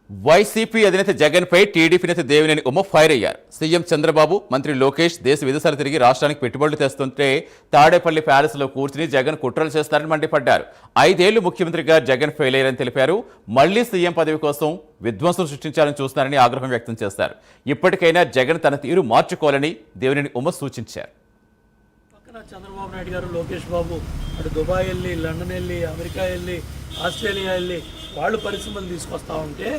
YCP అధినేత జగన్పై TDP నేత దేవినేని ఉమ ఫైర్ అయ్యారు. సీఎం చంద్రబాబు, మంత్రి లోకేష్ దేశ విదేశాలు తిరిగి రాష్ట్రానికి పెట్టుబడులు తెస్తుంటే తాడేపల్లి ప్యాలెస్లో కూర్చుని జగన్ కుట్రలు చేస్తారని మండిపడ్డారు. 5 ఏళ్లు ముఖ్యమంత్రిగా జగన్ ఫెయిల్ అయ్యారని తెలిపారు. మళ్లీ సీఎం పదవి కోసం విధ్వంసం సృష్టించాలని చూస్తున్నారని ఆగ్రహం వ్యక్తం చేశారు. ఇప్పటికైనా జగన్ తన తీరు మార్చుకోవాలని దేవినేని ఉమ సూచించారు. చంద్రబాబు నాయుడు గారు, లోకేష్ బాబు అటు దుబాయ్ వెళ్ళి, లండన్ వెళ్ళి, అమెరికా వెళ్ళి, ఆస్ట్రేలియా వెళ్ళి వాళ్ళు పరిశ్రమలు తీసుకొస్తూ ఉంటే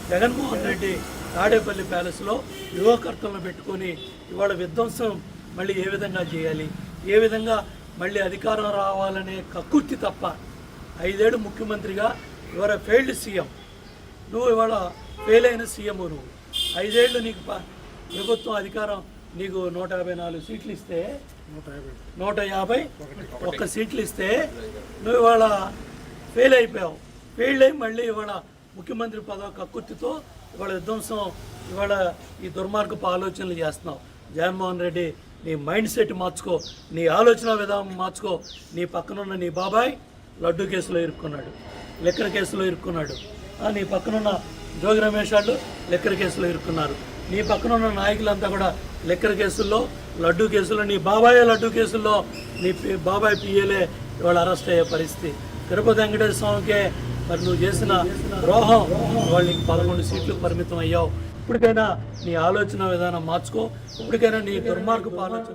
జగన్మోహన్ రెడ్డి తాడేపల్లి ప్యాలెస్లో యువకర్తలను పెట్టుకొని ఇవాళ విధ్వంసం మళ్ళీ ఏ విధంగా చేయాలి, ఏ విధంగా మళ్ళీ అధికారం రావాలనే కక్కుర్తి తప్ప 5 ఏళ్ళు ముఖ్యమంత్రిగా ఇవాళ ఫెయిల్డ్ సీఎం నువ్వు, ఇవాళ ఫెయిల్ అయిన సీఎం నువ్వు. 5 ఏళ్ళు నీకు ప్రభుత్వం అధికారం, నీకు 154 సీట్లు ఇస్తే 151 సీట్లు ఇస్తే నువ్వు ఇవాళ ఫెయిల్ అయిపోయావు. ఫెయిల్ అయ్యి మళ్ళీ ఇవాళ ముఖ్యమంత్రి పదవి కక్కుర్తితో ఇవాళ విధ్వంసం, ఇవాళ ఈ దుర్మార్గపు ఆలోచనలు చేస్తున్నావు. జగన్మోహన్ రెడ్డి, నీ మైండ్ సెట్ మార్చుకో, నీ ఆలోచన విధానం మార్చుకో. నీ పక్కనున్న నీ బాబాయ్ లడ్డు కేసులో ఇరుక్కున్నాడు, లిక్కర్ కేసులో ఇరుక్కున్నాడు. నీ పక్కనున్న జోగి రమేష్ వాళ్ళు లిక్కర్ కేసులో ఇరుక్కున్నారు. నీ పక్కనున్న నాయకులంతా కూడా లిక్కర్ కేసుల్లో, లడ్డు కేసుల్లో, నీ బాబాయ్ లడ్డు కేసుల్లో నీ బాబాయ్ పిఏలే ఇవాళ అరెస్ట్ అయ్యే పరిస్థితి. తిరుపతి వెంకటేశ్వర స్వామికే మరి నువ్వు చేసిన ద్రోహం వాళ్ళు నీకు 11 సీట్లకు పరిమితం అయ్యావు. ఇప్పటికైనా నీ ఆలోచన విధానం మార్చుకో. ఇప్పటికైనా నీ దుర్మార్గపు ఆలోచన